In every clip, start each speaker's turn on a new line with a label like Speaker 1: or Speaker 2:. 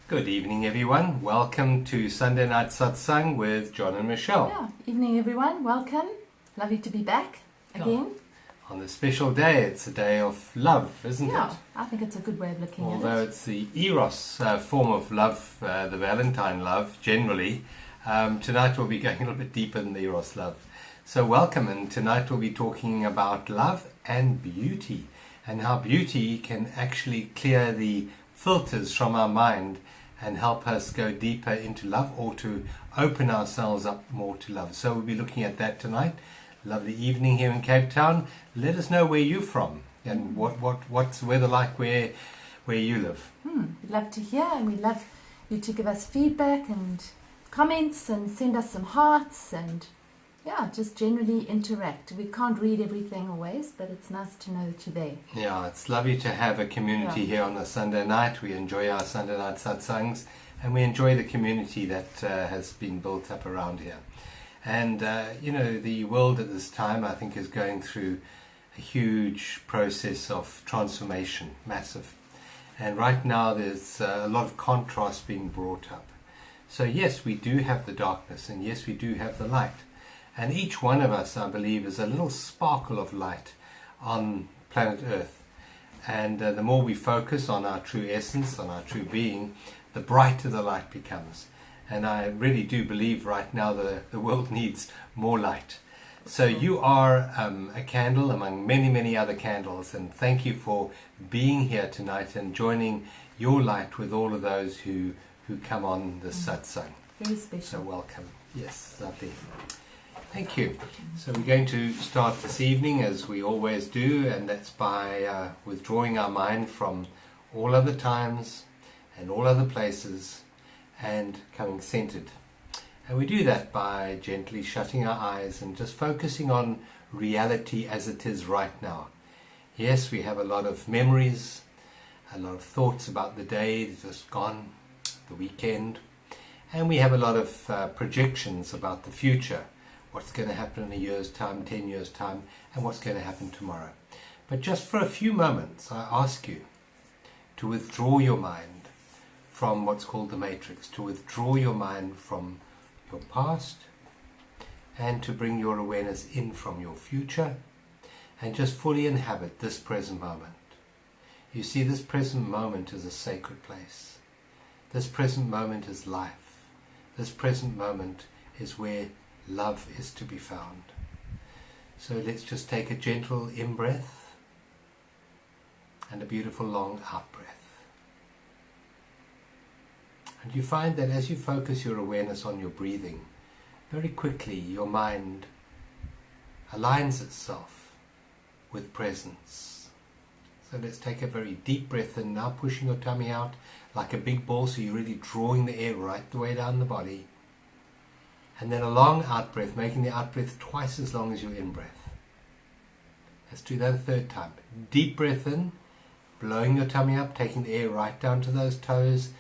Speaker 1: Good evening, everyone. Welcome to Sunday Night Satsang with John and Michelle.
Speaker 2: Yeah, evening everyone, welcome. Lovely to be back again.
Speaker 1: On this special day, it's a day of love, isn't
Speaker 2: Yeah,
Speaker 1: it?
Speaker 2: I think it's a good way of looking
Speaker 1: Although
Speaker 2: at it.
Speaker 1: it's the Eros form of love, the Valentine love, generally, tonight we'll be going a little bit deeper than the Eros love. So welcome, and tonight we'll be talking about love and beauty, and how beauty can actually clear the filters from our mind and help us go deeper into love, or to open ourselves up more to love. So we'll be looking at that tonight. Lovely evening here in Cape Town. Let us know where you're from and what's the weather like where you live.
Speaker 2: We'd love to hear, and we'd love you to give us feedback and comments and send us some hearts and just generally interact. We can't read everything always, but it's nice to know that you're there.
Speaker 1: Yeah, it's lovely to have a community here on a Sunday night. We enjoy our Sunday night satsangs, and we enjoy the community that has been built up around here. And, the world at this time, I think, is going through a huge process of transformation, massive. And right now there's a lot of contrast being brought up. So yes, we do have the darkness, and yes, we do have the light. And each one of us, I believe, is a little sparkle of light on planet Earth. And the more we focus on our true essence, on our true being, the brighter the light becomes. And I really do believe right now the world needs more light. So you are a candle among many, many other candles. And thank you for being here tonight and joining your light with all of those who come on this satsang.
Speaker 2: Very special.
Speaker 1: So welcome. Yes, lovely. Thank you. So we're going to start this evening as we always do, and that's by withdrawing our mind from all other times and all other places and coming centered. And we do that by gently shutting our eyes and just focusing on reality as it is right now. Yes, we have a lot of memories, a lot of thoughts about the day that's just gone, the weekend, and we have a lot of projections about the future. What's going to happen in a year's time, 10 years' time, and what's going to happen tomorrow. But just for a few moments, I ask you to withdraw your mind from what's called the matrix, to withdraw your mind from your past, and to bring your awareness in from your future, and just fully inhabit this present moment. You see, this present moment is a sacred place. This present moment is life. This present moment is where love is to be found. So let's just take a gentle in-breath and a beautiful long out-breath. And you find that as you focus your awareness on your breathing, very quickly your mind aligns itself with presence. So let's take a very deep breath in now, pushing your tummy out like a big ball, so you're really drawing the air right the way down the body. And then a long out breath, making the out breath twice as long as your in breath. Let's do that a third time. Deep breath in, blowing your tummy up, taking the air right down to those toes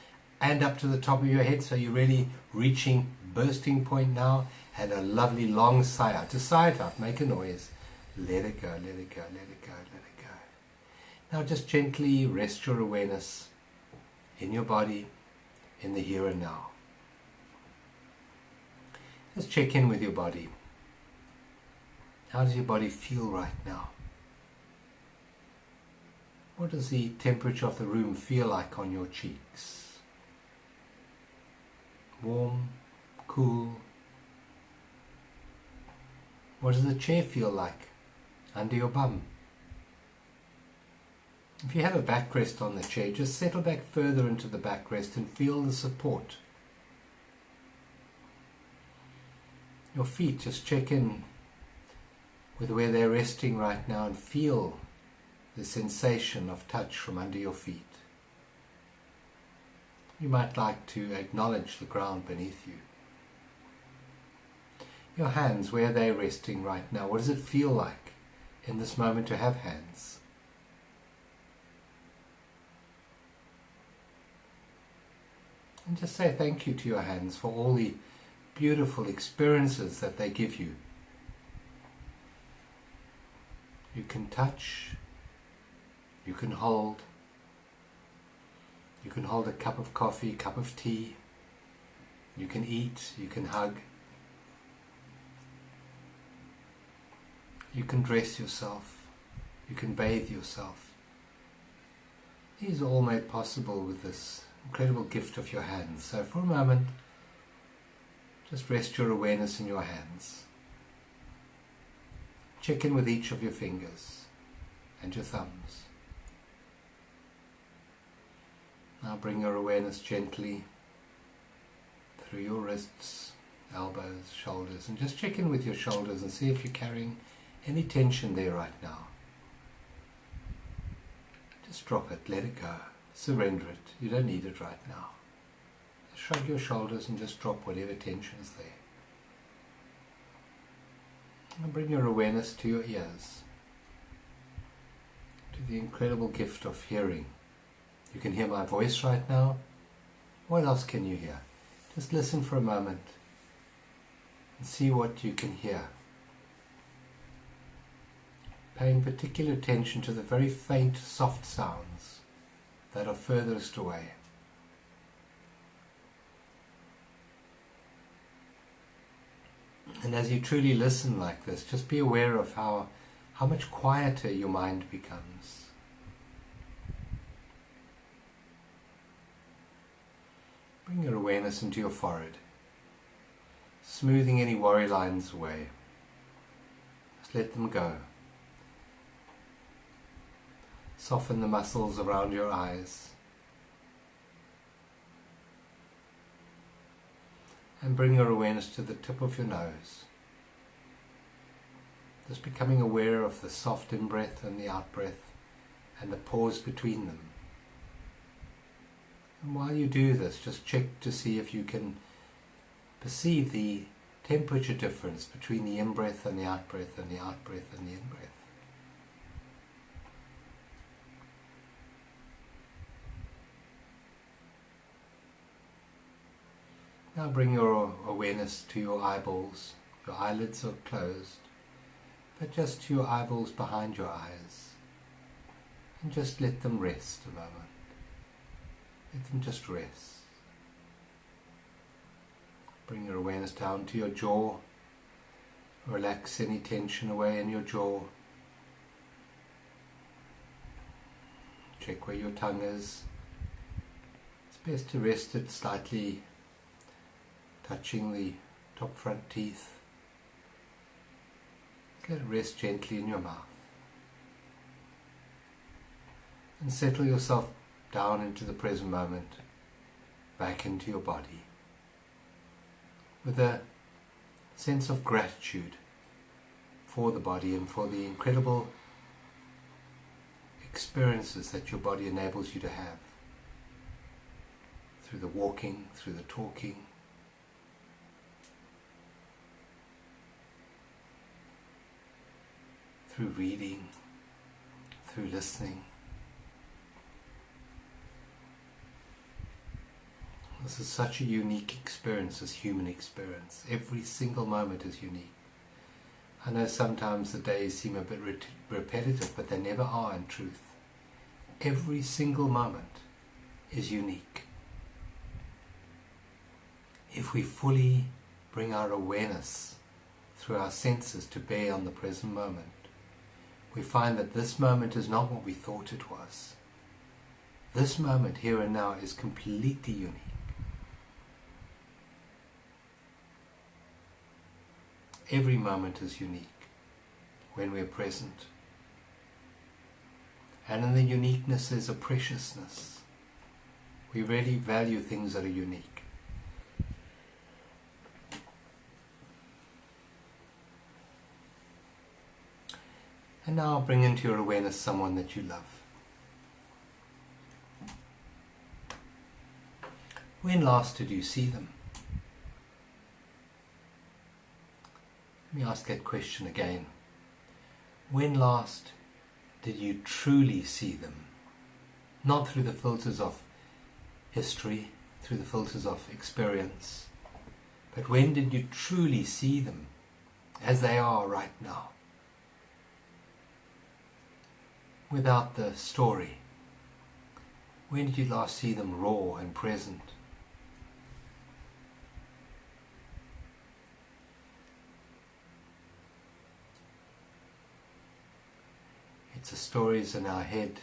Speaker 1: and up to the top of your head, so you're really reaching bursting point now. And a lovely long sigh out. To sigh it out, make a noise. Let it go, let it go, let it go, let it go. Now just gently rest your awareness in your body, in the here and now. Just check in with your body. How does your body feel right now? What does the temperature of the room feel like on your cheeks? Warm, cool? What does the chair feel like under your bum? If you have a backrest on the chair, just settle back further into the backrest and feel the support. Your feet, just check in with where they're resting right now and feel the sensation of touch from under your feet. You might like to acknowledge the ground beneath you. Your hands, where they're resting right now, what does it feel like in this moment to have hands? And just say thank you to your hands for all the beautiful experiences that they give you. You can touch, you can hold, You can hold a cup of coffee, cup of tea. You can eat, you can hug. You can dress yourself. You can bathe yourself. These are all made possible with this incredible gift of your hands. So for a moment, just rest your awareness in your hands. Check in with each of your fingers and your thumbs. Now bring your awareness gently through your wrists, elbows, shoulders, and just check in with your shoulders and see if you're carrying any tension there right now. Just drop it, let it go, surrender it. You don't need it right now. Just shrug your shoulders and just drop whatever tension is there. And bring your awareness to your ears, to the incredible gift of hearing. You can hear my voice right now. What else can you hear? Just listen for a moment and see what you can hear. Paying particular attention to the very faint, soft sounds that are furthest away. And as you truly listen like this, just be aware of how much quieter your mind becomes. Bring your awareness into your forehead, smoothing any worry lines away. Just let them go. Soften the muscles around your eyes. And bring your awareness to the tip of your nose. Just becoming aware of the soft in-breath and the out-breath and the pause between them. And while you do this, just check to see if you can perceive the temperature difference between the in-breath and the out-breath and the out-breath and the in-breath. Now bring your awareness to your eyeballs. Your eyelids are closed, but just to your eyeballs behind your eyes. And just let them rest a moment. Let them just rest. Bring your awareness down to your jaw. Relax any tension away in your jaw. Check where your tongue is. It's best to rest it slightly touching the top front teeth. Let it rest gently in your mouth. And settle yourself down into the present moment, back into your body, with a sense of gratitude for the body and for the incredible experiences that your body enables you to have through the walking, through the talking, through reading, through listening. This is such a unique experience, this human experience. Every single moment is unique. I know sometimes the days seem a bit repetitive, but they never are in truth. Every single moment is unique. If we fully bring our awareness through our senses to bear on the present moment, we find that this moment is not what we thought it was. This moment, here and now, is completely unique. Every moment is unique when we're present. And in the uniqueness there's a preciousness. We really value things that are unique. And now bring into your awareness someone that you love. When last did you see them? Let me ask that question again. When last did you truly see them? Not through the filters of history, through the filters of experience, but when did you truly see them as they are right now? Without the story, When did you last see them raw and present? It's the stories in our head,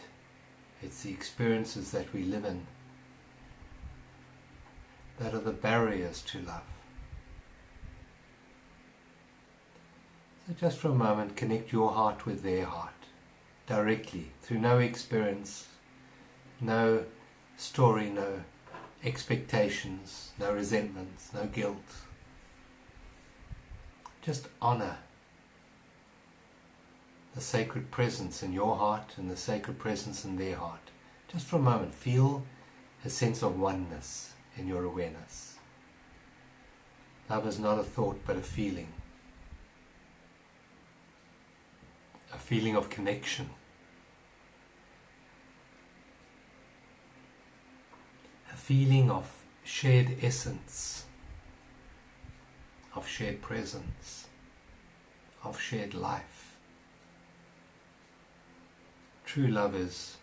Speaker 1: it's the experiences that we live in that are the barriers to love. So just for a moment, connect your heart with their heart, directly, through no experience, no story, no expectations, no resentments, no guilt. Just honor the sacred presence in your heart and the sacred presence in their heart. Just for a moment, feel a sense of oneness in your awareness. Love is not a thought but a feeling of connection, a feeling of shared essence, of shared presence, of shared life. True love is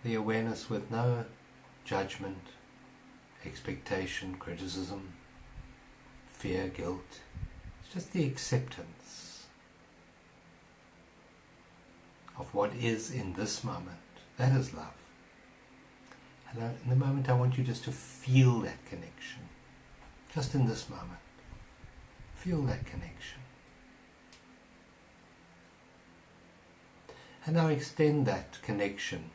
Speaker 1: the awareness with no judgment, expectation, criticism, fear, guilt. It's just the acceptance of what is in this moment. That is love. And in the moment I want you just to feel that connection. Just in this moment. Feel that connection. And now extend that connection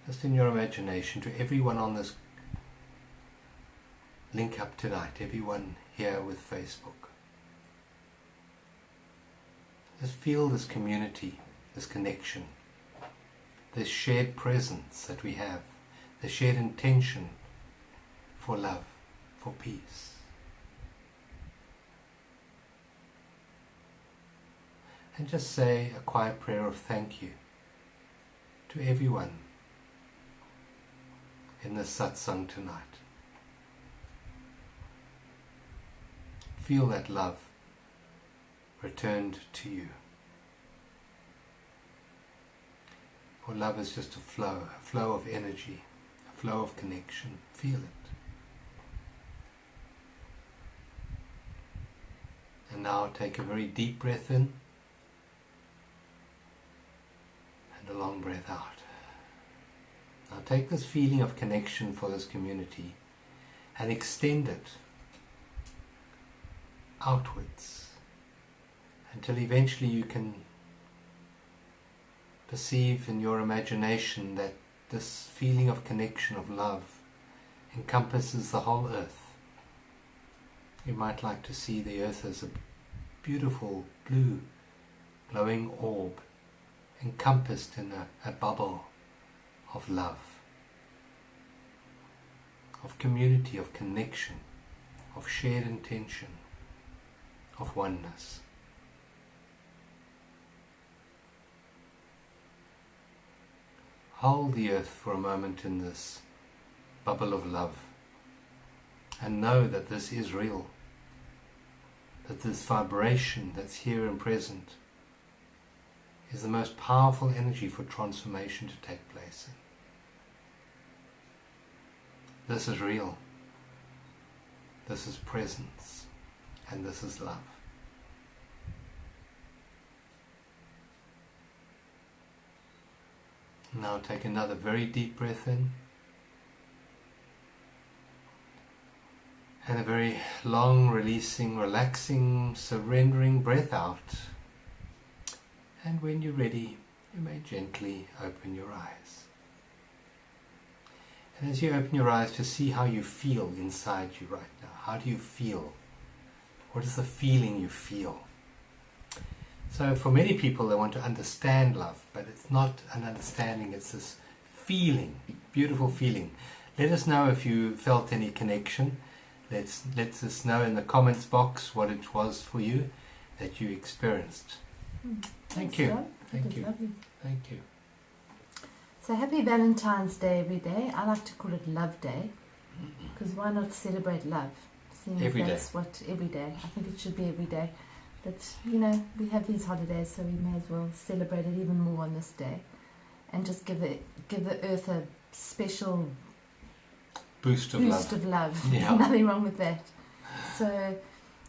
Speaker 1: just in your imagination to everyone on this link up tonight, everyone here with Facebook. Just feel this community, this connection, this shared presence that we have, the shared intention for love, for peace. And just say a quiet prayer of thank you to everyone in this satsang tonight. Feel that love returned to you. For love is just a flow of energy, a flow of connection. Feel it. And now take a very deep breath in and a long breath out. Now take this feeling of connection for this community and extend it outwards until eventually you can perceive in your imagination that this feeling of connection, of love, encompasses the whole earth. You might like to see the earth as a beautiful blue glowing orb encompassed in a bubble of love, of community, of connection, of shared intention, of oneness. Hold the earth for a moment in this bubble of love and know that this is real, that this vibration that's here and present is the most powerful energy for transformation to take place in. This is real, this is presence, and this is love. Now take another very deep breath in and a very long, releasing, relaxing, surrendering breath out. And when you're ready, you may gently open your eyes. And as you open your eyes, just see how you feel inside you right now. How do you feel? What is the feeling you feel? So for many people, they want to understand love, but it's not an understanding, it's this feeling, beautiful feeling. Let us know if you felt any connection. Let us know in the comments box what it was for you that you experienced. Thank you. Thank you. Thank you.
Speaker 2: So happy Valentine's Day every day. I like to call it Love Day, because why not celebrate love? Seeing
Speaker 1: Every day.
Speaker 2: That's what every day. I think it should be every day. But, we have these holidays, so we may as well celebrate it even more on this day. And just give the earth a special
Speaker 1: boost of love.
Speaker 2: Yeah. Nothing wrong with that. So,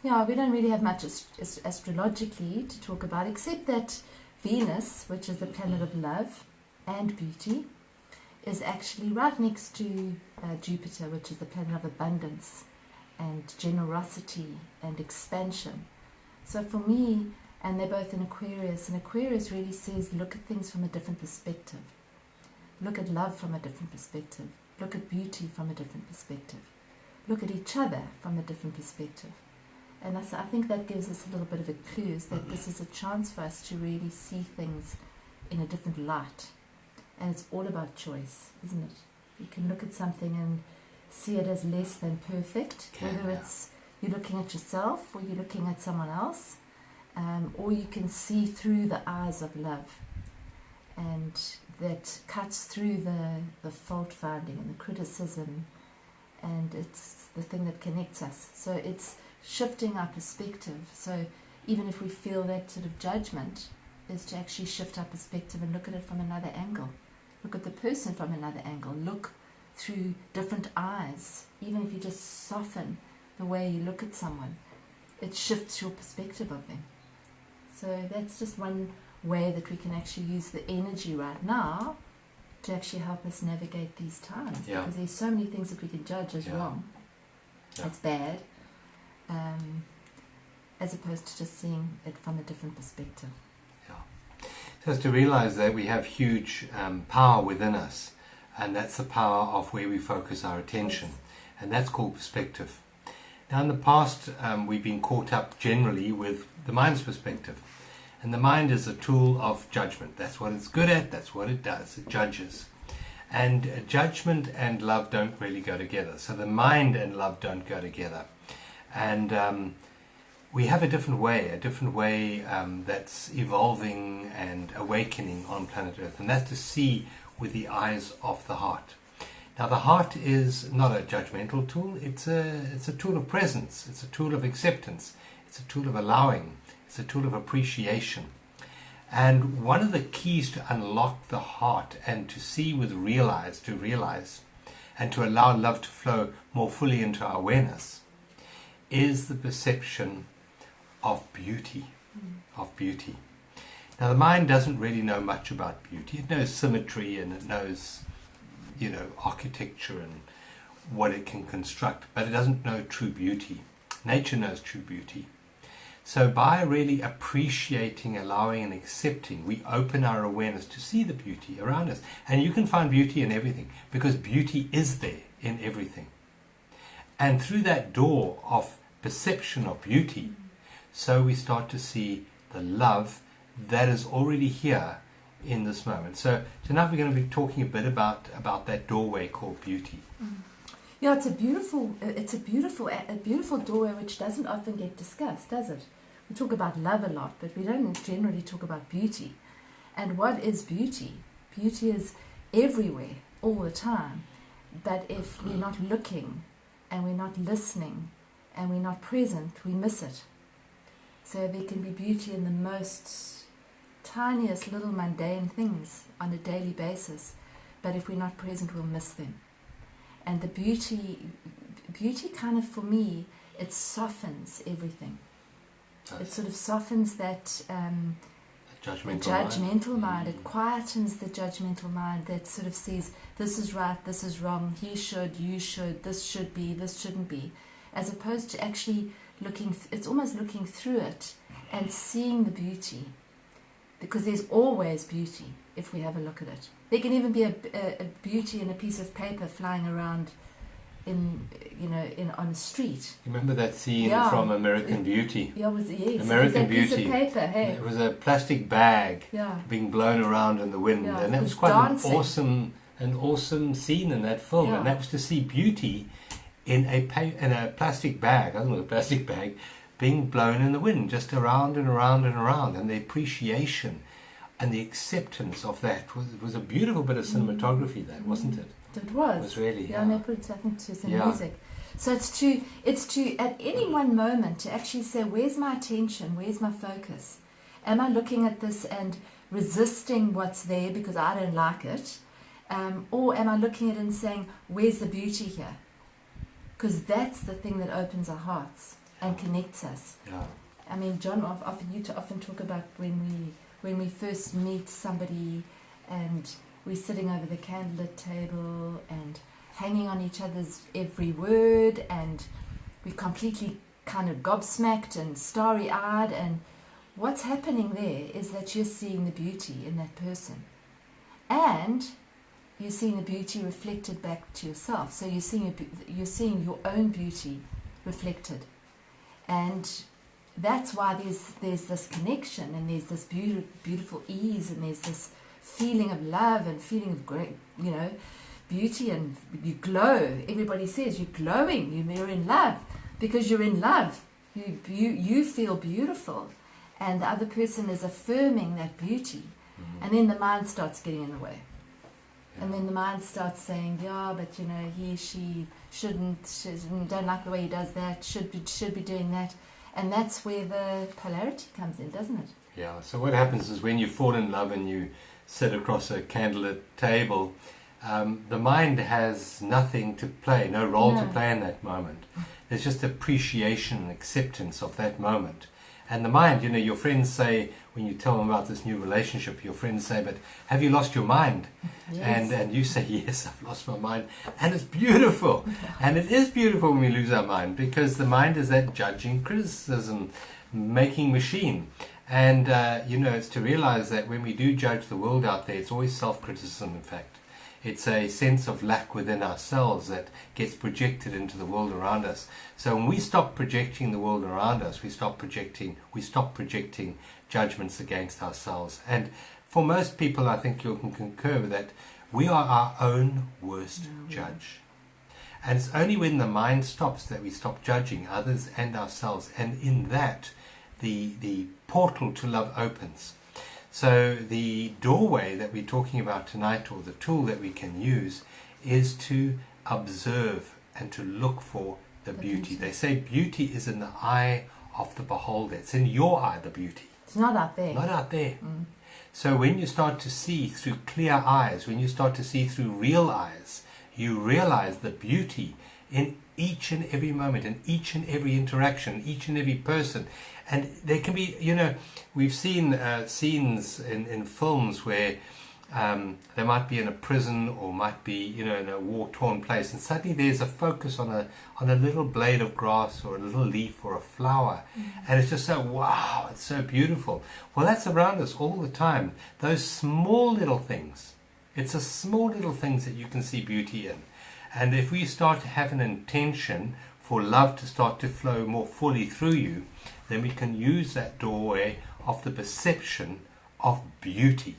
Speaker 2: we don't really have much astrologically to talk about, except that Venus, which is the planet of love and beauty, is actually right next to Jupiter, which is the planet of abundance and generosity and expansion. So for me, and they're both in Aquarius, and Aquarius really says look at things from a different perspective. Look at love from a different perspective. Look at beauty from a different perspective. Look at each other from a different perspective. And I think that gives us a little bit of a clue, is that this is a chance for us to really see things in a different light. And it's all about choice, isn't it? You can look at something and see it as less than perfect, whether it's you're looking at yourself or you're looking at someone else, or you can see through the eyes of love. And that cuts through the fault finding and the criticism, and it's the thing that connects us. So it's shifting our perspective. So even if we feel that sort of judgment, is to actually shift our perspective and look at it from another angle. Look at the person from another angle. Look through different eyes. Even if you just soften the way you look at someone, it shifts your perspective of them. So that's just one way that we can actually use the energy right now to actually help us navigate these times.
Speaker 1: Yeah.
Speaker 2: Because there's so many things that we can judge as wrong, as bad, as opposed to just seeing it from a different perspective.
Speaker 1: So it's to realize that we have huge power within us, and that's the power of where we focus our attention, and that's called perspective. Now in the past we've been caught up generally with the mind's perspective, and the mind is a tool of judgment. That's what it's good at, that's what it does, it judges. And judgment and love don't really go together, so the mind and love don't go together. And we have a different way that's evolving and awakening on planet Earth, and that's to see with the eyes of the heart. Now the heart is not a judgmental tool, it's a tool of presence, it's a tool of acceptance, it's a tool of allowing, it's a tool of appreciation. And one of the keys to unlock the heart and to see with realize, and to allow love to flow more fully into our awareness is the perception of beauty, Now the mind doesn't really know much about beauty. It knows symmetry and it knows, architecture and what it can construct, but it doesn't know true beauty. Nature knows true beauty. So by really appreciating, allowing and accepting, we open our awareness to see the beauty around us. And you can find beauty in everything, because beauty is there in everything. And through that door of perception of beauty, so we start to see the love that is already here in this moment. So tonight we're going to be talking a bit about that doorway called beauty.
Speaker 2: Yeah, it's a beautiful doorway which doesn't often get discussed, does it? We talk about love a lot, but we don't generally talk about beauty. And what is beauty? Beauty is everywhere, all the time. But if we're not looking and we're not listening and we're not present, we miss it. So there can be beauty in the most tiniest little mundane things on a daily basis, but if we're not present, we'll miss them. And the beauty kind of, for me, it softens everything. It sort of softens that judgmental mind. It quietens the judgmental mind that sort of says, this is right, this is wrong, he should, you should, this should be, this shouldn't be. As opposed to actually it's almost looking through it and seeing the beauty. Because there's always beauty if we have a look at it. There can even be a beauty in a piece of paper flying around on a street.
Speaker 1: Remember that scene from American Beauty?
Speaker 2: Yeah, yes.
Speaker 1: American Beauty.
Speaker 2: Piece of paper, hey.
Speaker 1: It was a plastic bag being blown around in the wind, and that was quite an awesome scene in that film. And that was to see beauty in a plastic bag. I don't know, a plastic bag being blown in the wind, just around and around and around, and the appreciation and the acceptance of that was a beautiful bit of cinematography. That wasn't it?
Speaker 2: It was.
Speaker 1: It was really.
Speaker 2: Yeah, and they put it, I think, to some music. So it's to at any one moment to actually say, where's my attention? Where's my focus? Am I looking at this and resisting what's there because I don't like it? Or am I looking at it and saying, where's the beauty here? Because that's the thing that opens our hearts and connects us.
Speaker 1: Yeah.
Speaker 2: I mean, John, you often talk about when we first meet somebody and we're sitting over the candlelit table and hanging on each other's every word, and we're completely kind of gobsmacked and starry-eyed, and what's happening there is that you're seeing the beauty in that person, and you're seeing the beauty reflected back to yourself. So you're seeing your own beauty reflected, and that's why there's this connection, and there's this beautiful ease, and there's this feeling of love and feeling of great, beauty, and you glow. Everybody says you're glowing. You're in love because you're in love. You feel beautiful, and the other person is affirming that beauty, and then the mind starts getting in the way. And then the mind starts saying, yeah, but he, she shouldn't, don't like the way he does that, should be doing that. And that's where the polarity comes in, doesn't it?
Speaker 1: Yeah, so what happens is when you fall in love and you sit across a candlelit table, the mind has nothing to play, no role to play in that moment. There's just appreciation and acceptance of that moment. And the mind, your friends say, when you tell them about this new relationship, your friends say, but have you lost your mind?
Speaker 2: Yes.
Speaker 1: And you say, yes, I've lost my mind. And it's beautiful. And it is beautiful when we lose our mind, because the mind is that judging, criticism, making machine. And, it's to realize that when we do judge the world out there, it's always self-criticism, in fact. It's a sense of lack within ourselves that gets projected into the world around us. So when we stop projecting the world around us, we stop projecting judgments against ourselves. And for most people, I think you can concur with that, we are our own worst judge. And it's only when the mind stops that we stop judging others and ourselves. And in that, the portal to love opens. So the doorway that we're talking about tonight, or the tool that we can use, is to observe and to look for the beauty. They say beauty is in the eye of the beholder. It's in your eye, the beauty.
Speaker 2: It's not out there.
Speaker 1: Not out there. So when you start to see through clear eyes, when you start to see through real eyes, you realize the beauty in each and every moment, in each and every interaction, each and every person. And there can be, we've seen scenes in films where they might be in a prison, or might be, in a war-torn place, and suddenly there's a focus on a little blade of grass, or a little leaf, or a flower, and it's just so, wow, it's so beautiful. Well, that's around us all the time. Those small little things. It's the small little things that you can see beauty in. And if we start to have an intention for love to start to flow more fully through you, then we can use that doorway of the perception of beauty.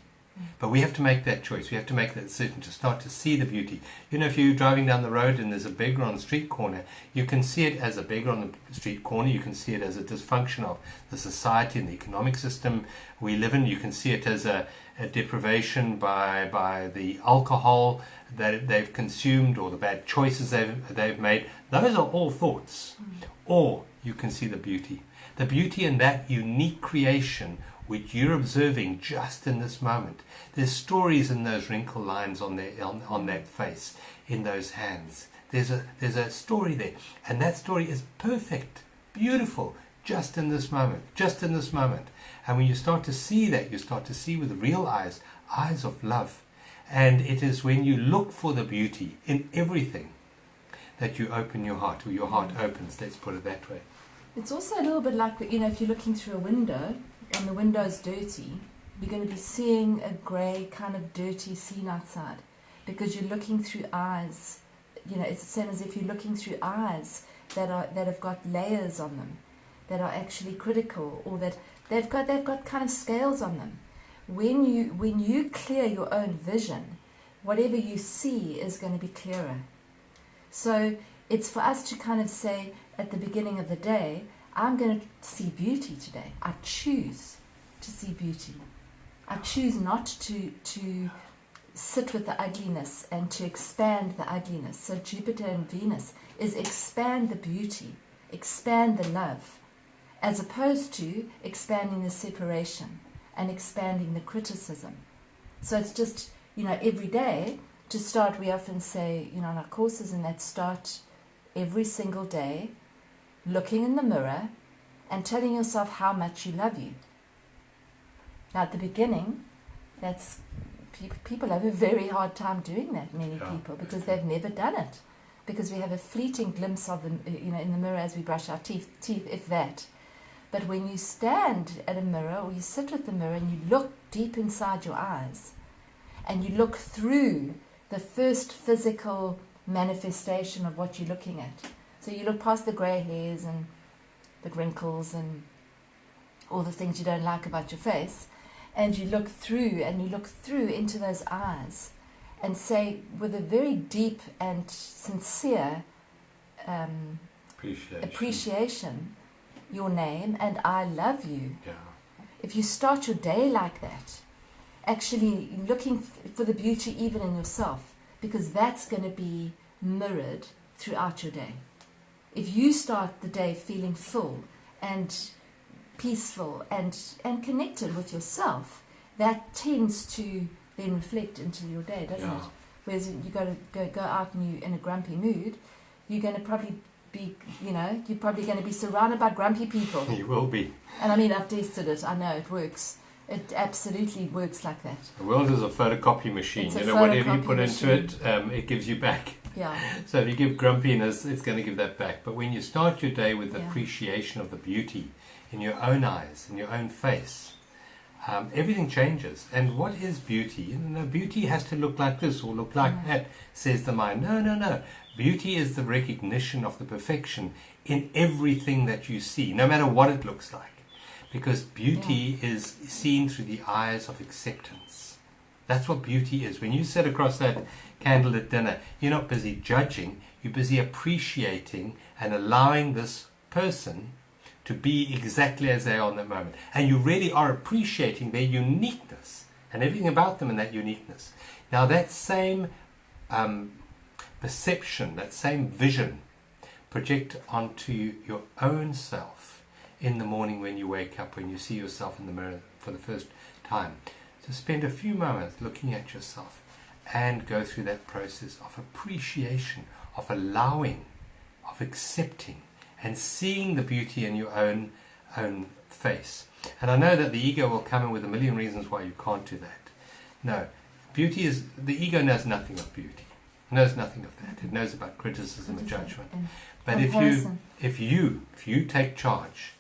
Speaker 1: But we have to make that choice. We have to make that decision to start to see the beauty. If you're driving down the road and there's a beggar on the street corner, you can see it as a beggar on the street corner. You can see it as a dysfunction of the society and the economic system we live in. You can see it as a deprivation by the alcohol that they've consumed, or the bad choices they've made. Those are all thoughts. Or you can see the beauty. The beauty in that unique creation which you're observing just in this moment. There's stories in those wrinkle lines on that face, in those hands. There's a story there, and that story is perfect, beautiful, just in this moment, just in this moment. And when you start to see that, you start to see with real eyes of love. And it is when you look for the beauty in everything that you open your heart, or your heart opens, let's put it that way.
Speaker 2: It's also a little bit like, if you're looking through a window and the window's dirty, you're going to be seeing a grey kind of dirty scene outside, because you're looking through eyes. It's the same as if you're looking through eyes that have got layers on them, that are actually critical, or that they've got kind of scales on them. When you clear your own vision, whatever you see is going to be clearer. So it's for us to kind of say at the beginning of the day, I'm going to see beauty today. I choose to see beauty. I choose not to sit with the ugliness and to expand the ugliness. So Jupiter and Venus is expand the beauty, expand the love, as opposed to expanding the separation and expanding the criticism. So it's just, every day to start, we often say, in our courses, and that start every single day looking in the mirror and telling yourself how much you love you. Now at the beginning, people have a very hard time doing that, many people, because they've never done it. Because we have a fleeting glimpse of them, in the mirror as we brush our teeth, if that. But when you stand at a mirror or you sit with the mirror and you look deep inside your eyes and you look through the first physical manifestation of what you're looking at. So you look past the grey hairs and the wrinkles and all the things you don't like about your face, and you look through into those eyes and say with a very deep and sincere appreciation your name and I love you.
Speaker 1: Yeah.
Speaker 2: If you start your day like that, actually looking for the beauty even in yourself, because that's going to be mirrored throughout your day. If you start the day feeling full and peaceful and connected with yourself, that tends to then reflect into your day, doesn't it? Whereas you got to go out and you're in a grumpy mood, you're going to probably be, you're probably going to be surrounded by grumpy people.
Speaker 1: You will be.
Speaker 2: And I mean, I've tested it. I know it works. It absolutely works like that.
Speaker 1: The world is a photocopy machine.
Speaker 2: It's
Speaker 1: Whatever you put into it, it gives you back.
Speaker 2: Yeah.
Speaker 1: So if you give grumpiness, it's going to give that back. But when you start your day with appreciation of the beauty in your own eyes, in your own face, everything changes. And what is beauty? Beauty has to look like this or look like that, says the mind. No. Beauty is the recognition of the perfection in everything that you see, no matter what it looks like. Because beauty is seen through the eyes of acceptance. That's what beauty is. When you sit across that candlelit dinner, you're not busy judging, you're busy appreciating and allowing this person to be exactly as they are in that moment. And you really are appreciating their uniqueness and everything about them in that uniqueness. Now that same perception, that same vision, project onto your own self in the morning when you wake up, when you see yourself in the mirror for the first time. So spend a few moments looking at yourself and go through that process of appreciation, of allowing, of accepting, and seeing the beauty in your own face. And I know that the ego will come in with a million reasons why you can't do that. No, beauty is, the ego knows nothing of beauty. It knows nothing of that. It knows about criticism and judgment. But if you take charge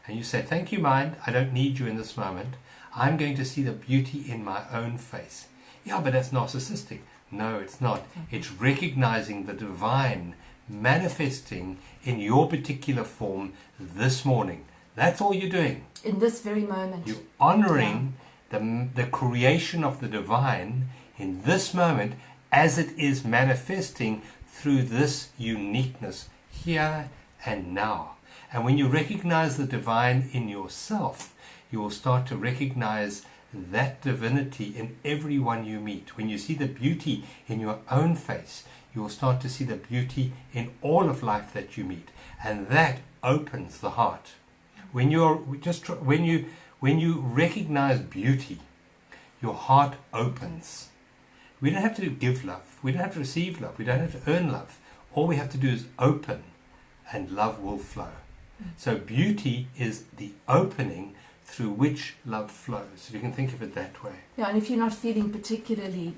Speaker 1: and you say, thank you, mind, I don't need you in this moment. I'm going to see the beauty in my own face. Yeah, but that's narcissistic. No, it's not. It's recognizing the divine manifesting in your particular form this morning. That's all you're doing.
Speaker 2: In this very moment.
Speaker 1: You're honoring the creation of the divine in this moment as it is manifesting through this uniqueness here and now. And when you recognize the divine in yourself, you will start to recognize that divinity in everyone you meet. When you see the beauty in your own face, you will start to see the beauty in all of life that you meet. And that opens the heart. When you recognize beauty, your heart opens. We don't have to give love. We don't have to receive love. We don't have to earn love. All we have to do is open, and love will flow. So beauty is the opening through which love flows. If you can think of it that way.
Speaker 2: Yeah, and if you're not feeling particularly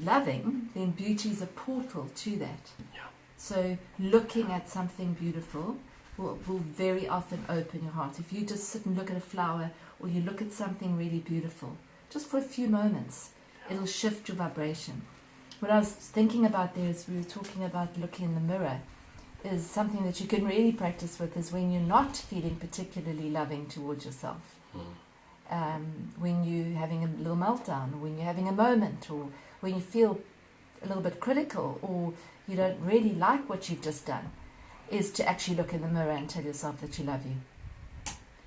Speaker 2: loving, then beauty is a portal to that.
Speaker 1: Yeah.
Speaker 2: So looking at something beautiful will very often open your heart. If you just sit and look at a flower, or you look at something really beautiful, just for a few moments, it'll shift your vibration. What I was thinking about there is we were talking about looking in the mirror, is something that you can really practice with is when you're not feeling particularly loving towards yourself. When you're having a little meltdown, or when you're having a moment, or when you feel a little bit critical, or you don't really like what you've just done, is to actually look in the mirror and tell yourself that you love you.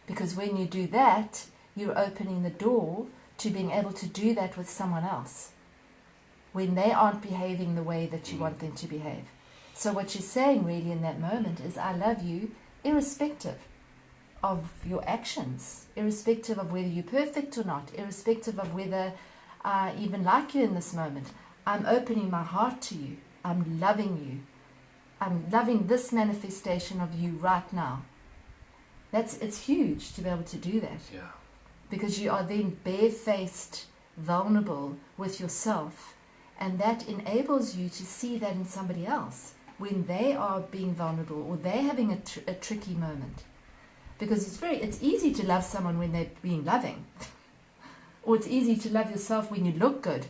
Speaker 2: Because when you do that, you're opening the door to being able to do that with someone else. when they aren't behaving the way that you want them to behave. So what you're saying really in that moment is, I love you irrespective of your actions, irrespective of whether you're perfect or not, irrespective of whether I even like you in this moment. I'm opening my heart to you. I'm loving you. I'm loving this manifestation of you right now. It's huge to be able to do that.
Speaker 1: Yeah.
Speaker 2: Because you are then barefaced, vulnerable with yourself, and that enables you to see that in somebody else when they are being vulnerable or they're having a tricky moment. Because it's easy to love someone when they're being loving, or it's easy to love yourself when you look good.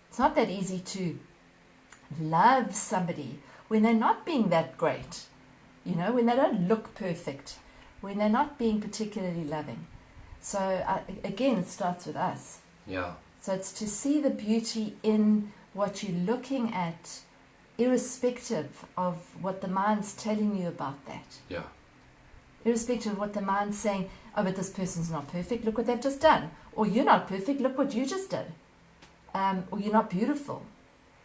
Speaker 2: It's not that easy to love somebody when they're not being that great, when they don't look perfect, when they're not being particularly loving. So again, it starts with us.
Speaker 1: Yeah.
Speaker 2: So it's to see the beauty in what you're looking at, irrespective of what the mind's telling you about that.
Speaker 1: Yeah.
Speaker 2: Irrespective of what the mind's saying, oh, but this person's not perfect, look what they've just done. Or you're not perfect, look what you just did. Or you're not beautiful.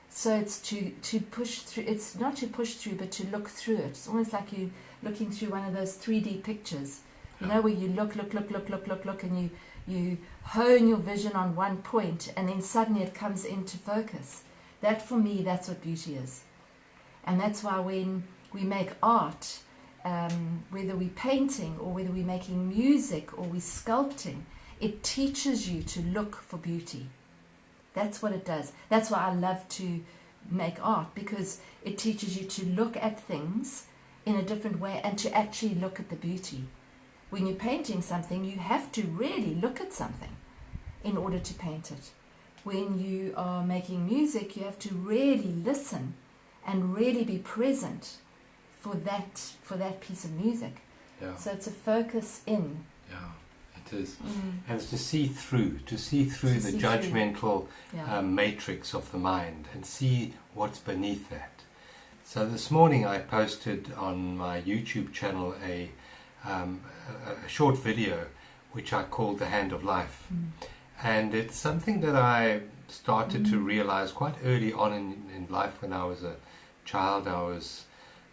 Speaker 2: So it's to push through. It's not to push through, but to look through it. It's almost like you looking through one of those 3D pictures, where you look, and you hone your vision on one point, and then suddenly it comes into focus. That, for me, that's what beauty is. And that's why when we make art, whether we're painting or whether we're making music or we're sculpting, it teaches you to look for beauty. That's what it does. That's why I love to make art, because it teaches you to look at things in a different way and to actually look at the beauty. When you're painting something, you have to really look at something in order to paint it. When you are making music, you have to really listen and really be present for that piece of music.
Speaker 1: Yeah.
Speaker 2: So it's a focus in.
Speaker 1: Yeah. It is. And it's to see through the judgmental matrix of the mind and see what's beneath that. So this morning I posted on my YouTube channel a short video which I called The Hand of Life. And it's something that I started to realize quite early on in life. When I was a child, I was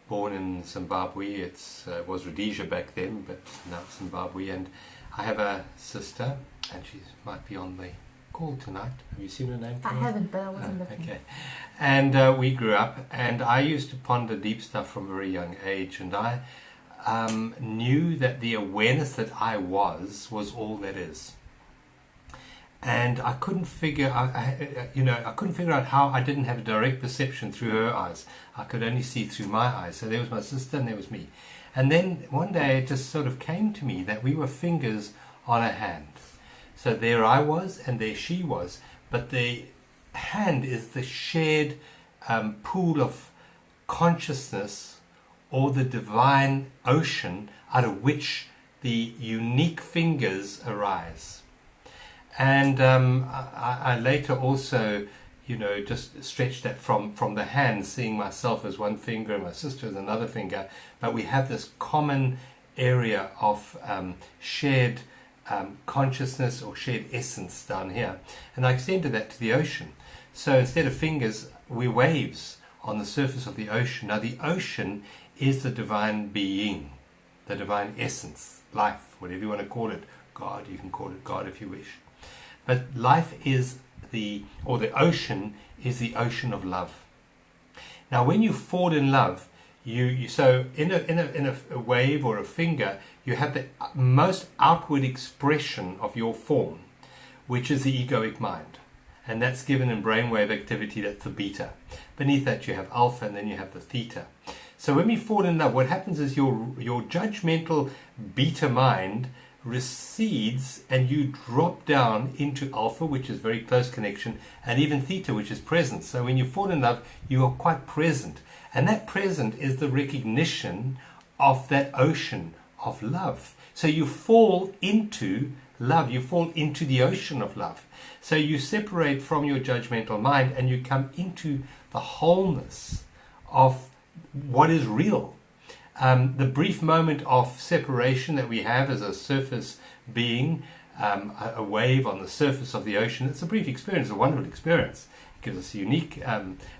Speaker 1: born in Zimbabwe. It was Rhodesia back then, but now it's Zimbabwe. And I have a sister, and she might be on the call tonight. Have you seen her name?
Speaker 2: I haven't, but I wasn't looking.
Speaker 1: Okay. And we grew up, and I used to ponder deep stuff from a very young age, and I knew that the awareness that I was all that is. And I couldn't figure out, I couldn't figure out how I didn't have a direct perception through her eyes. I could only see through my eyes. So there was my sister, and there was me. And then one day it just sort of came to me that we were fingers on a hand. So there I was and there she was. But the hand is the shared pool of consciousness, or the divine ocean out of which the unique fingers arise. And I later also just stretched that from the hand, seeing myself as one finger and my sister as another finger. But we have this common area of shared consciousness or shared essence down here. And I extended that to the ocean. So instead of fingers, we're waves on the surface of the ocean. Now the ocean is the divine being, the divine essence, life, whatever you want to call it. God, you can call it God if you wish. But life is the ocean is the ocean of love. Now, when you fall in love, so in a wave or a finger, you have the most outward expression of your form, which is the egoic mind, and that's given in brainwave activity. That's the beta. Beneath that, you have alpha, and then you have the theta. So when we fall in love, what happens is your judgmental beta mind recedes, and you drop down into alpha, which is very close connection, and even theta, which is presence. So when you fall in love, you are quite present, and that present is the recognition of that ocean of love. So you fall into love, you fall into the ocean of love. So you separate from your judgmental mind, and you come into the wholeness of what is real. The brief moment of separation that we have as a surface being, a wave on the surface of the ocean, it's a brief experience, a wonderful experience. gives us a unique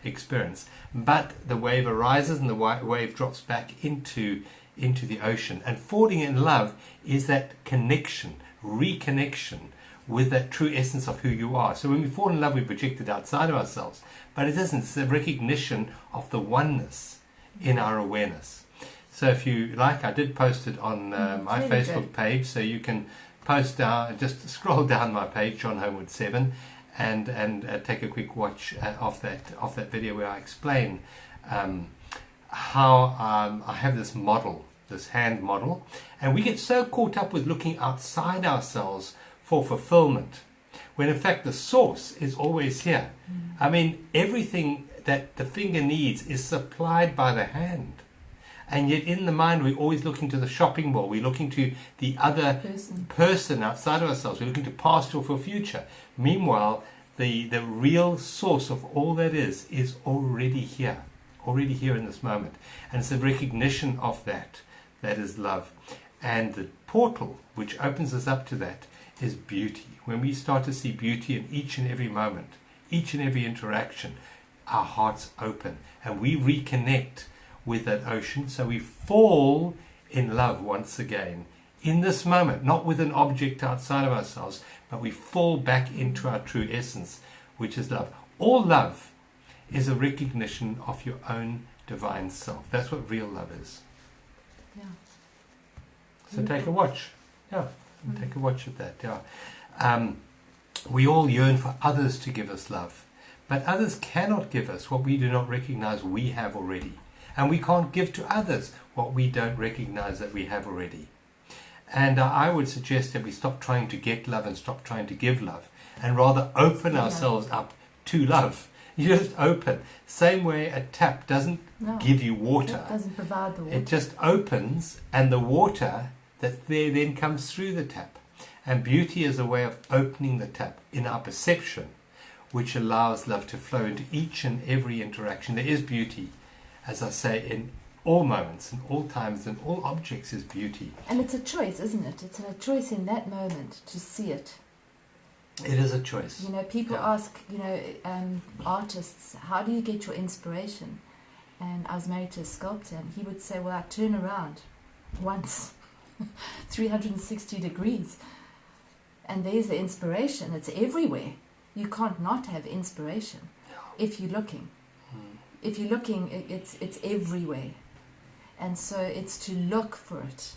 Speaker 1: experience. But the wave arises and the wave drops back into the ocean. And falling in love is that connection, reconnection with that true essence of who you are. So when we fall in love, we project it outside of ourselves. But it isn't. It's a recognition of the oneness in our awareness. So if you like, I did post it on my
Speaker 2: really
Speaker 1: Facebook page, so you can post down, just scroll down my page, John Homewood 7, and take a quick watch of that video where I explain how I have this model, this hand model, and we get so caught up with looking outside ourselves for fulfillment, when in fact the source is always here. I mean, everything that the finger needs is supplied by the hand. And yet in the mind, we're always looking to the shopping mall. We're looking to the other person outside of ourselves. We're looking to past or for future. Meanwhile, the real source of all that is already here in this moment. And it's a recognition of that is love. And the portal which opens us up to that is beauty. When we start to see beauty in each and every moment, each and every interaction, our hearts open and we reconnect with that ocean. So we fall in love once again in this moment, not with an object outside of ourselves, but we fall back into our true essence, which is love. All love is a recognition of your own divine self. That's what real love is.
Speaker 2: Yeah.
Speaker 1: So take a watch. Yeah, take a watch of that. Yeah. We all yearn for others to give us love, but others cannot give us what we do not recognize we have already. And we can't give to others what we don't recognize that we have already. And I would suggest that we stop trying to get love and stop trying to give love, and rather open ourselves up to love. You just open. Same way a tap doesn't give you water.
Speaker 2: It doesn't provide the water.
Speaker 1: It just opens, and the water that's there then comes through the tap. And beauty is a way of opening the tap in our perception, which allows love to flow into each and every interaction. There is beauty, as I say, in all moments, in all times, in all objects is beauty.
Speaker 2: And it's a choice, isn't it? It's a choice in that moment to see it.
Speaker 1: It is a choice.
Speaker 2: You know, people ask, artists, how do you get your inspiration? And I was married to a sculptor, and he would say, well, I turn around once, 360 degrees, and there's the inspiration. It's everywhere. You can't not have inspiration if you're looking. If you're looking, it's everywhere. And so it's to look for it,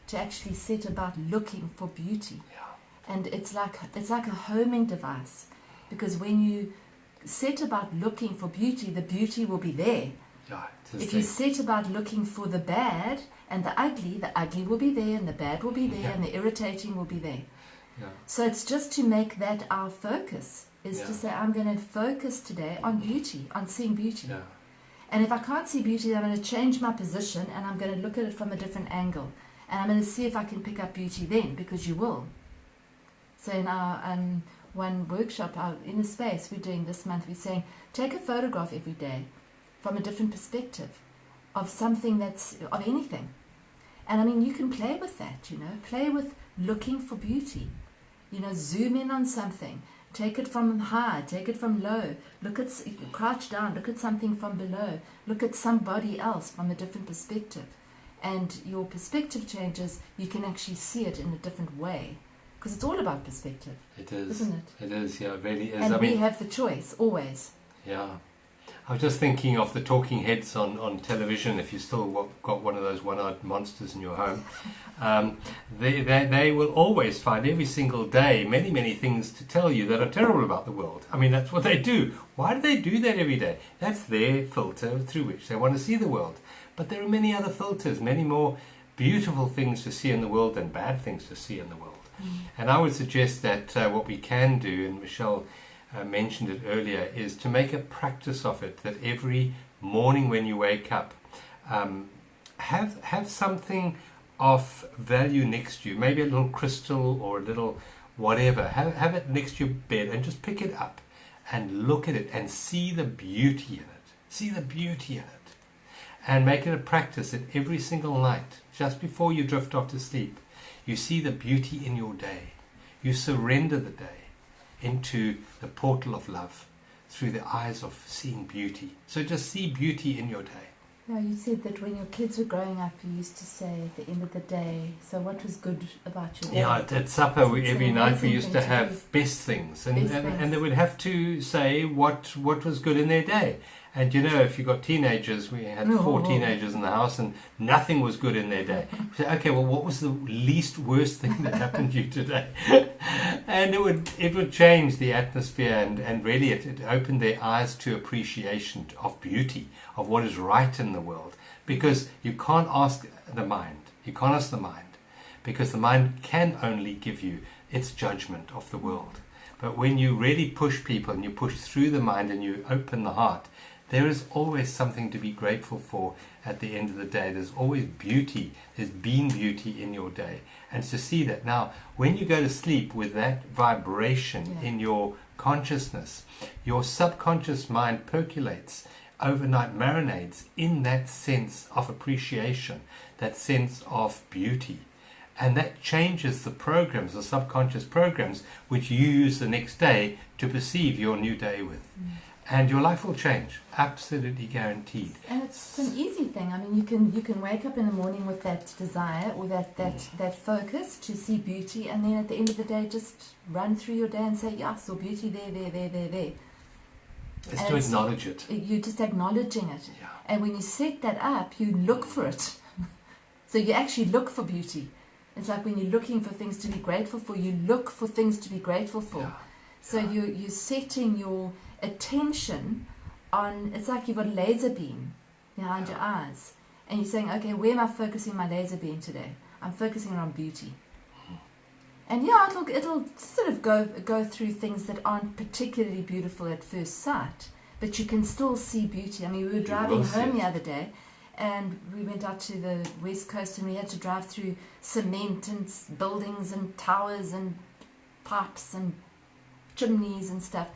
Speaker 2: to actually set about looking for beauty. Yeah. And it's like a homing device, because when you set about looking for beauty, the beauty will be there.
Speaker 1: Yeah,
Speaker 2: if you set about looking for the bad and the ugly will be there, and the bad will be there, and the irritating will be there.
Speaker 1: Yeah.
Speaker 2: So it's just to make that our focus, is to say, I'm going to focus today on beauty, on seeing beauty. Yeah. And if I can't see beauty, then I'm going to change my position, and I'm going to look at it from a different angle. And I'm going to see if I can pick up beauty then, because you will. So in our one workshop, our inner space we're doing this month, we're saying, take a photograph every day from a different perspective of something of anything. And I mean, you can play with that, play with looking for beauty. Zoom in on something. Take it from high, take it from low. Crouch down, look at something from below. Look at somebody else from a different perspective. And your perspective changes, you can actually see it in a different way. Because it's all about perspective.
Speaker 1: It is.
Speaker 2: Isn't it?
Speaker 1: It is, yeah, it really is.
Speaker 2: And we have the choice, always.
Speaker 1: Yeah. I was just thinking of the talking heads on television. If you still got one of those one-eyed monsters in your home, they will always find every single day many, many things to tell you that are terrible about the world. I mean, that's what they do. Why do they do that every day? That's their filter through which they want to see the world. But there are many other filters, many more beautiful things to see in the world than bad things to see in the world. And I would suggest that what we can do, and Michelle mentioned it earlier, is to make a practice of it, that every morning when you wake up, have something of value next to you, maybe a little crystal or a little whatever, have it next to your bed, and just pick it up and look at it and see the beauty in it, and make it a practice that every single night, just before you drift off to sleep, you see the beauty in your day, you surrender the day into the portal of love, through the eyes of seeing beauty. So just see beauty in your day.
Speaker 2: Yeah, you said that when your kids were growing up, you used to say at the end of the day, so what was good about your day?
Speaker 1: Yeah, at supper every night we used to have
Speaker 2: do.
Speaker 1: best things,
Speaker 2: Best
Speaker 1: they would have to say what was good in their day. And you know, if you got teenagers, we had 4 teenagers in the house, and nothing was good in their day. We say, okay, well, what was the least worst thing that happened to you today? And it would change the atmosphere, and really it opened their eyes to appreciation of beauty, of what is right in the world. Because you can't ask the mind. You can't ask the mind, because the mind can only give you its judgment of the world. But when you really push people and you push through the mind and you open the heart, there is always something to be grateful for at the end of the day. There's always beauty. There's been beauty in your day. And to see that now, when you go to sleep with that vibration in your consciousness, your subconscious mind percolates, overnight marinates in that sense of appreciation, that sense of beauty. And that changes the programs, the subconscious programs, which you use the next day to perceive your new day with. And your life will change, absolutely guaranteed.
Speaker 2: And it's an easy thing. I mean, you can wake up in the morning with that desire or that focus to see beauty, and then at the end of the day, just run through your day and say, yeah, I saw beauty there.
Speaker 1: It's to acknowledge it.
Speaker 2: You're just acknowledging it.
Speaker 1: Yeah.
Speaker 2: And when you set that up, you look for it. So you actually look for beauty. It's like when you're looking for things to be grateful for, you look for things to be grateful for.
Speaker 1: Yeah.
Speaker 2: So you're setting your attention on, it's like you've got a laser beam behind your eyes, and you're saying, okay, where am I focusing my laser beam today? I'm focusing on beauty. And yeah, it'll sort of go through things that aren't particularly beautiful at first sight, but you can still see beauty. I mean, we were driving home the other day, and we went out to the west coast, and we had to drive through cement and buildings and towers and pipes and chimneys and stuff.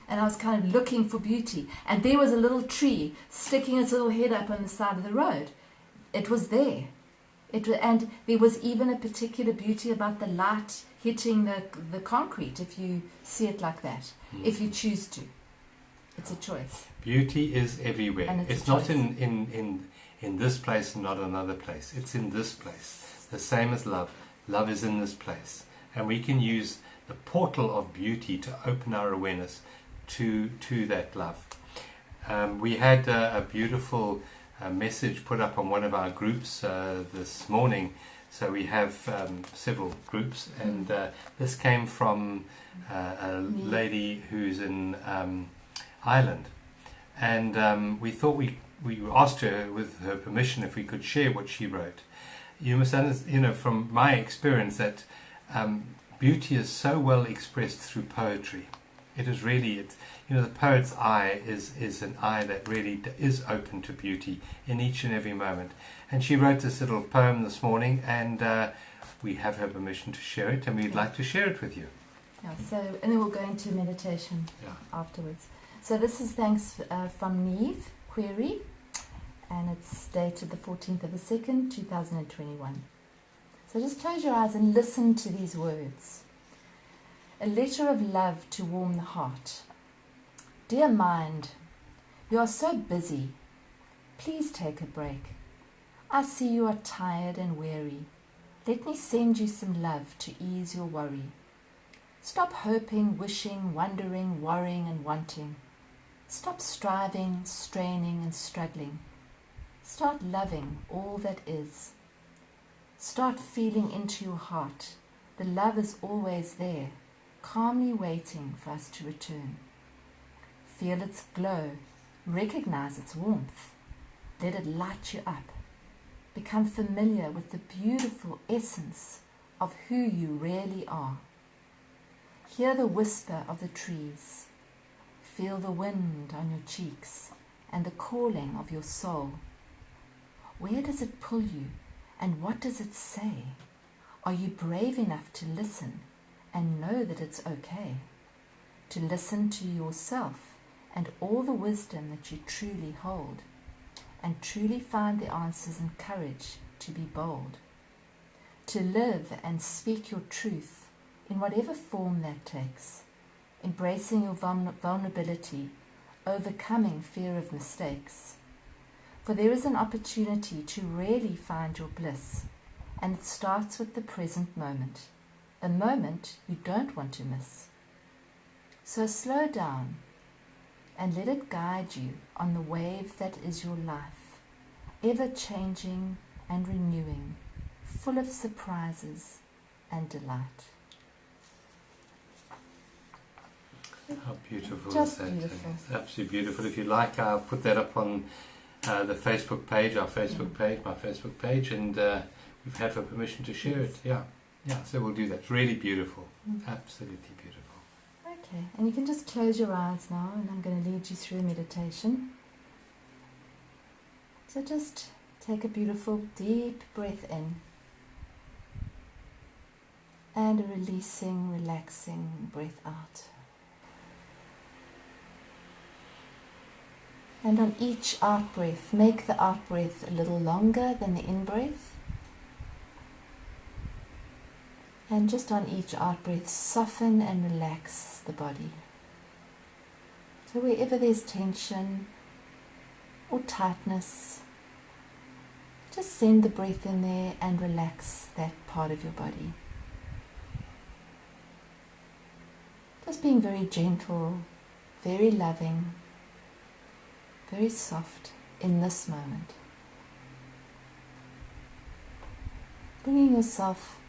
Speaker 2: And I was kind of looking for beauty. And there was a little tree sticking its little head up on the side of the road. It was there. And there was even a particular beauty about the light hitting the concrete, if you see it like that, if you choose to. It's a choice.
Speaker 1: Beauty is everywhere.
Speaker 2: And
Speaker 1: it's not in this place and not another place. It's in this place. The same as love. Love is in this place. And we can use the portal of beauty to open our awareness to that love. We had a beautiful message put up on one of our groups this morning. So we have several groups, and this came from a lady who's in Ireland, and we thought we asked her, with her permission, if we could share what she wrote. You must understand, from my experience, that beauty is so well expressed through poetry. It is really, the poet's eye is an eye that really is open to beauty in each and every moment. And she wrote this little poem this morning, and we have her permission to share it, and we'd like to share it with you.
Speaker 2: Yeah, and then we'll go into meditation afterwards. So this is thanks from Neve Query, and it's dated the 14th of the 2nd, 2021. So just close your eyes and listen to these words. A letter of love to warm the heart. Dear mind, you are so busy. Please take a break. I see you are tired and weary. Let me send you some love to ease your worry. Stop hoping, wishing, wondering, worrying and wanting. Stop striving, straining and struggling. Start loving all that is. Start feeling into your heart. The love is always there, calmly waiting for us to return. Feel its glow, recognize its warmth, let it light you up. Become familiar with the beautiful essence of who you really are. Hear the whisper of the trees, feel the wind on your cheeks and the calling of your soul. Where does it pull you, and what does it say? Are you brave enough to listen and know that it's okay? To listen to yourself and all the wisdom that you truly hold, and truly find the answers and courage to be bold. To live and speak your truth in whatever form that takes. embracing your vulnerability, overcoming fear of mistakes. For there is an opportunity to really find your bliss, and it starts with the present moment, a moment you don't want to miss. So slow down and let it guide you on the wave that is your life, ever changing and renewing, full of surprises and delight.
Speaker 1: How beautiful
Speaker 2: Just
Speaker 1: is that?
Speaker 2: beautiful.
Speaker 1: It's absolutely beautiful. If you like, I'll put that up on the Facebook page, my Facebook page, and we've had her permission to share it. Yeah, so we'll do that. It's really beautiful. Absolutely beautiful.
Speaker 2: Okay, and you can just close your eyes now, and I'm going to lead you through a meditation. So just take a beautiful deep breath in and a releasing, relaxing breath out. And on each out breath, make the out breath a little longer than the in breath. And just on each out breath, soften and relax the body. So wherever there's tension or tightness, just send the breath in there and relax that part of your body. Just being very gentle, very loving, very soft in this moment. Bringing yourself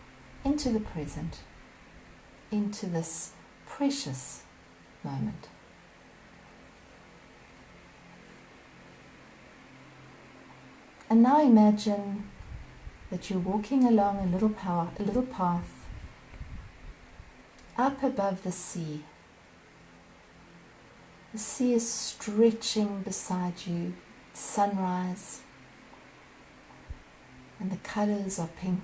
Speaker 2: into the present, into this precious moment. And now imagine that you're walking along a little path up above the sea. The sea is stretching beside you, it's sunrise, and the colors are pink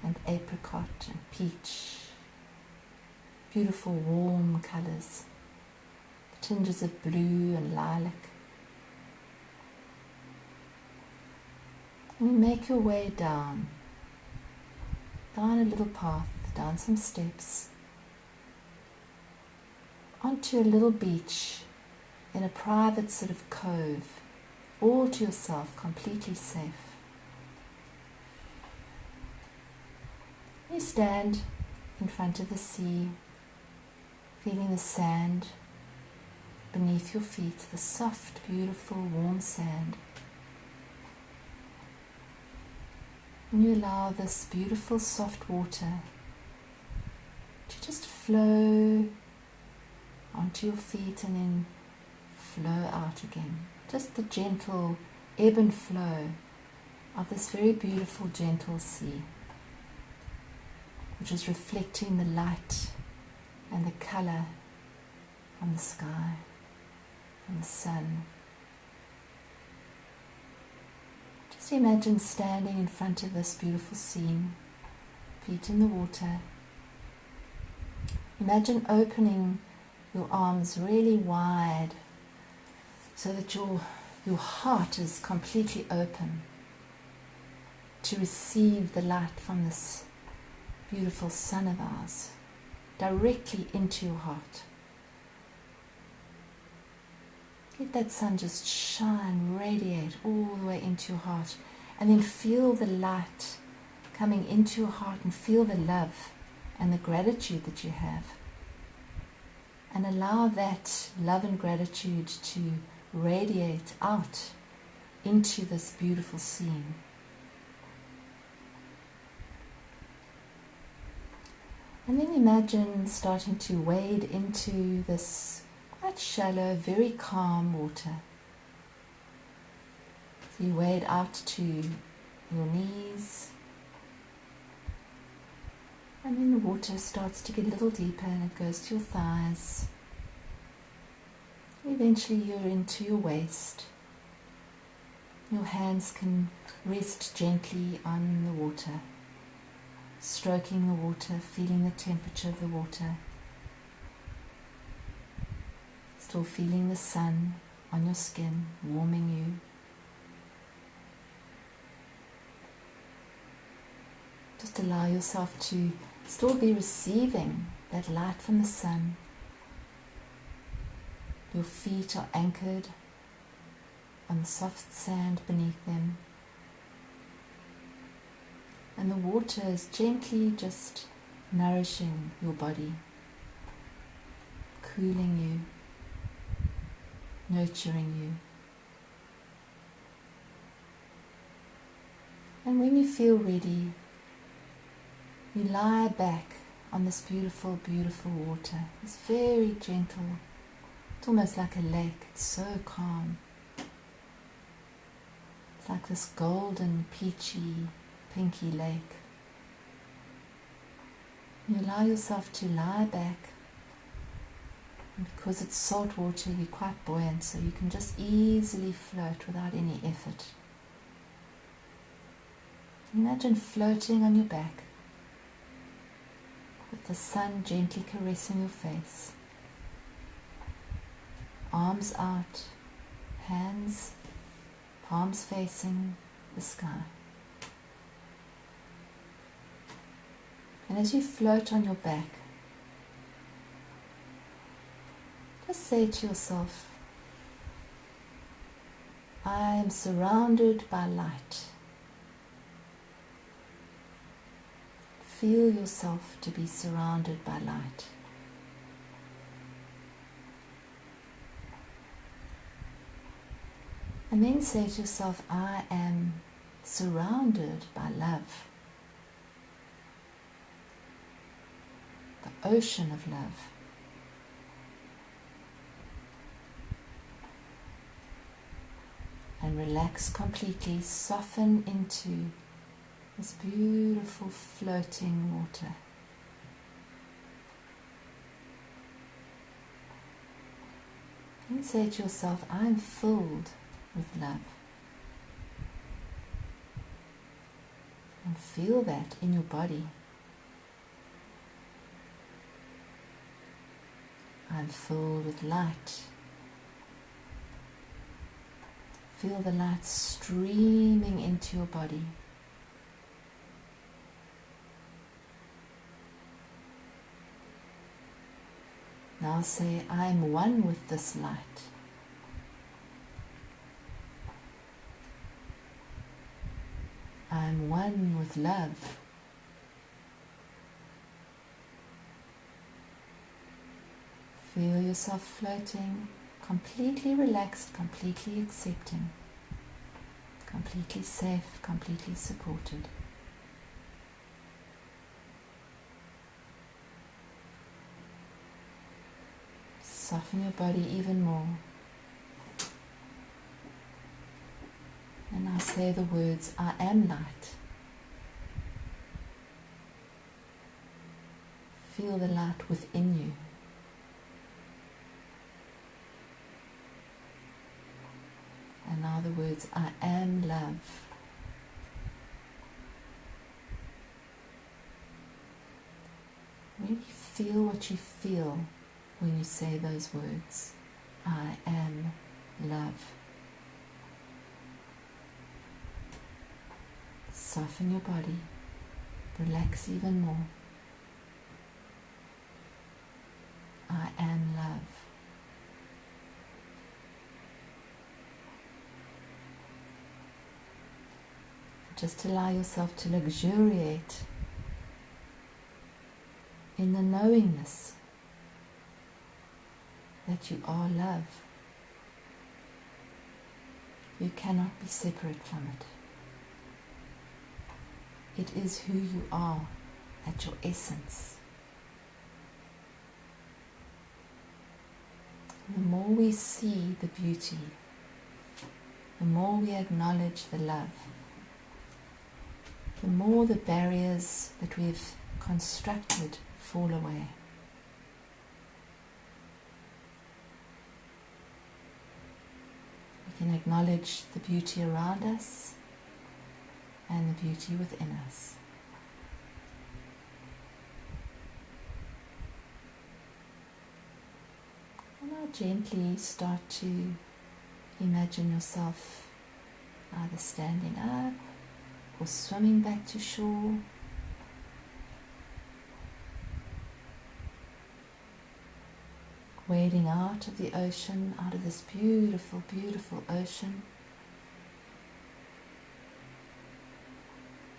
Speaker 2: and apricot and peach, beautiful warm colors, tinges of blue and lilac. And you make your way down a little path, down some steps, onto a little beach in a private sort of cove, all to yourself, completely safe. You stand in front of the sea, feeling the sand beneath your feet, the soft, beautiful, warm sand. And you allow this beautiful, soft water to just flow onto your feet and then flow out again. Just the gentle ebb and flow of this very beautiful, gentle sea, which is reflecting the light and the color from the sky, from the sun. Just imagine standing in front of this beautiful scene, feet in the water. Imagine opening your arms really wide so that your heart is completely open to receive the light from this beautiful sun of ours directly into your heart. Let that sun just shine, radiate all the way into your heart, and then feel the light coming into your heart and feel the love and the gratitude that you have. And allow that love and gratitude to radiate out into this beautiful scene. And then imagine starting to wade into this quite shallow, very calm water. So you wade out to your knees, and then the water starts to get a little deeper and it goes to your thighs. Eventually you're into your waist. Your hands can rest gently on the water, stroking the water, feeling the temperature of the water. Still feeling the sun on your skin, warming you. Just allow yourself to still be receiving that light from the sun. Your feet are anchored on the soft sand beneath them. And the water is gently just nourishing your body, cooling you, nurturing you. And when you feel ready, you lie back on this beautiful, beautiful water. It's very gentle. It's almost like a lake. It's so calm. It's like this golden, peachy, pinky lake. You allow yourself to lie back. And because it's salt water, you're quite buoyant, so you can just easily float without any effort. Imagine floating on your back with the sun gently caressing your face. Arms out, hands, palms facing the sky. And as you float on your back, just say to yourself, I am surrounded by light. Feel yourself to be surrounded by light. And then say to yourself, I am surrounded by love. The ocean of love. And relax completely, soften into this beautiful floating water. And say to yourself, I am filled with love. And feel that in your body. I'm filled with light. Feel the light streaming into your body. Now say, I am one with this light. I am one with love. Feel yourself floating, completely relaxed, completely accepting, completely safe, completely supported. Soften your body even more. And now say the words, I am light. Feel the light within you. And now the words, I am love. Really feel what you feel when you say those words. I am love. Soften your body. Relax even more. I am love. Just allow yourself to luxuriate in the knowingness that you are love. You cannot be separate from it. It is who you are at your essence. The more we see the beauty, the more we acknowledge the love, the more the barriers that we've constructed fall away. We can acknowledge the beauty around us and the beauty within us. And now gently start to imagine yourself either standing up or swimming back to shore. wading out of the ocean, out of this beautiful, beautiful ocean,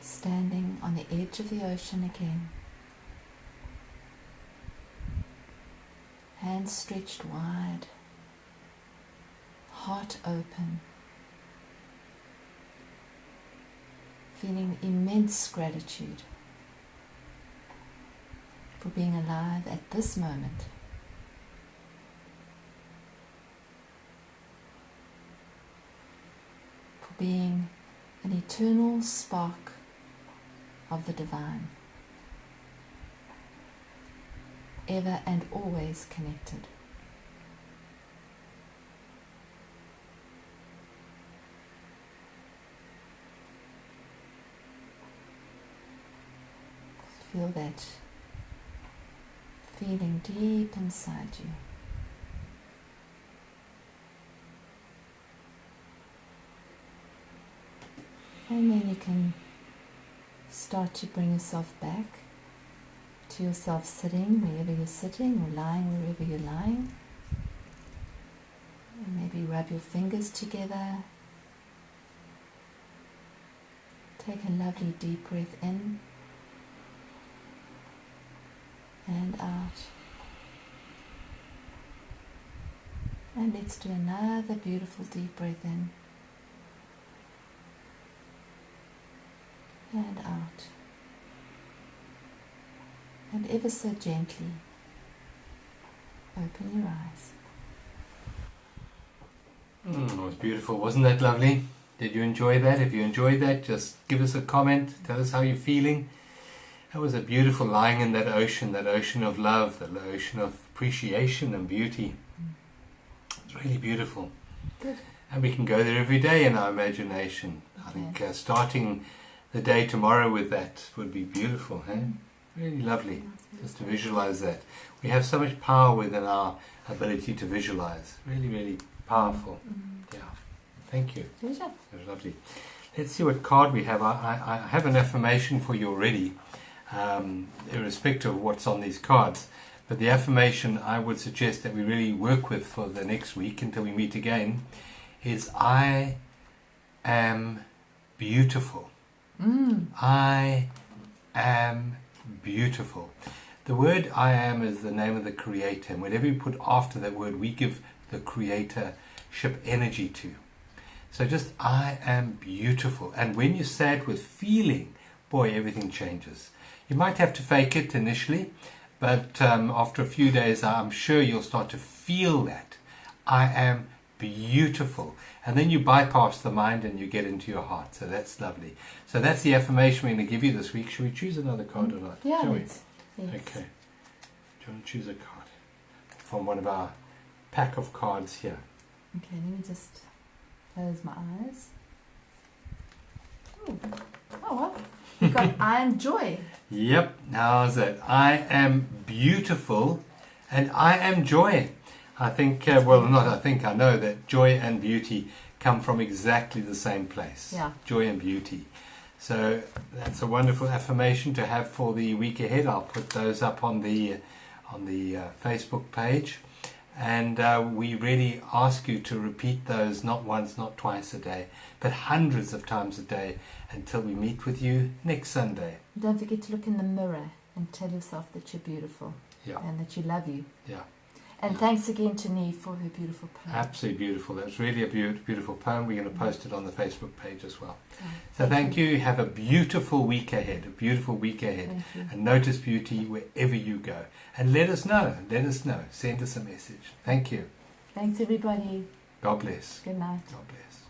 Speaker 2: standing on the edge of the ocean again, hands stretched wide, heart open, feeling immense gratitude for being alive at this moment. For being an eternal spark of the divine, ever and always connected. Feel that feeling deep inside you. And then you can start to bring yourself back to yourself sitting wherever you're sitting, or lying wherever you're lying. And maybe rub your fingers together. Take a lovely deep breath in and out. And let's do another beautiful deep breath in and out. And ever so gently open your eyes.
Speaker 1: It was beautiful. Wasn't that lovely? Did you enjoy that? If you enjoyed that, just give us a comment. Tell us how you're feeling. That was a beautiful lying in that ocean of love, the ocean of appreciation and beauty. It's really beautiful.
Speaker 2: Good.
Speaker 1: And we can go there every day in our imagination. I think starting the day tomorrow with that would be beautiful. Really lovely, just to visualize that. We have so much power within our ability to visualize. Really, really powerful. Yeah. Thank you.
Speaker 2: Pleasure.
Speaker 1: That was lovely. Let's see what card we have. I have an affirmation for you already, irrespective of what's on these cards. But the affirmation I would suggest that we really work with for the next week until we meet again is I am beautiful. I am beautiful. The word I am is the name of the Creator, and whatever you put after that word, we give the Creatorship energy to. So just I am beautiful. And when you say it with feeling, boy, everything changes. You might have to fake it initially, but after a few days, I'm sure you'll start to feel that. I am beautiful. And then you bypass the mind and you get into your heart. So that's lovely. So that's the affirmation we're going to give you this week. Should we choose another card or not?
Speaker 2: Yeah,
Speaker 1: Shall we?
Speaker 2: yes.
Speaker 1: Okay. Do you want to choose a card from one of our pack of cards here?
Speaker 2: Okay, let me just close my eyes. Ooh. Oh, well. You've got I am joy.
Speaker 1: Yep, how's that? I am beautiful and I am joy. I think, I know that joy and beauty come from exactly the same place.
Speaker 2: Yeah.
Speaker 1: Joy and beauty. So that's a wonderful affirmation to have for the week ahead. I'll put those up on the Facebook page. And we really ask you to repeat those not once, not twice a day, but hundreds of times a day until we meet with you next Sunday.
Speaker 2: Don't forget to look in the mirror and tell yourself that you're beautiful.
Speaker 1: Yeah.
Speaker 2: And that you love you.
Speaker 1: Yeah.
Speaker 2: And thanks again to Neve for her beautiful poem.
Speaker 1: Absolutely beautiful. That's really a beautiful poem. We're going to post it on the Facebook page as well.
Speaker 2: Oh,
Speaker 1: So thank you. Have a beautiful week ahead.
Speaker 2: Thank you.
Speaker 1: And notice beauty wherever you go. And let us know. Send us a message. Thank you.
Speaker 2: Thanks, everybody.
Speaker 1: God bless.
Speaker 2: Good night.
Speaker 1: God bless.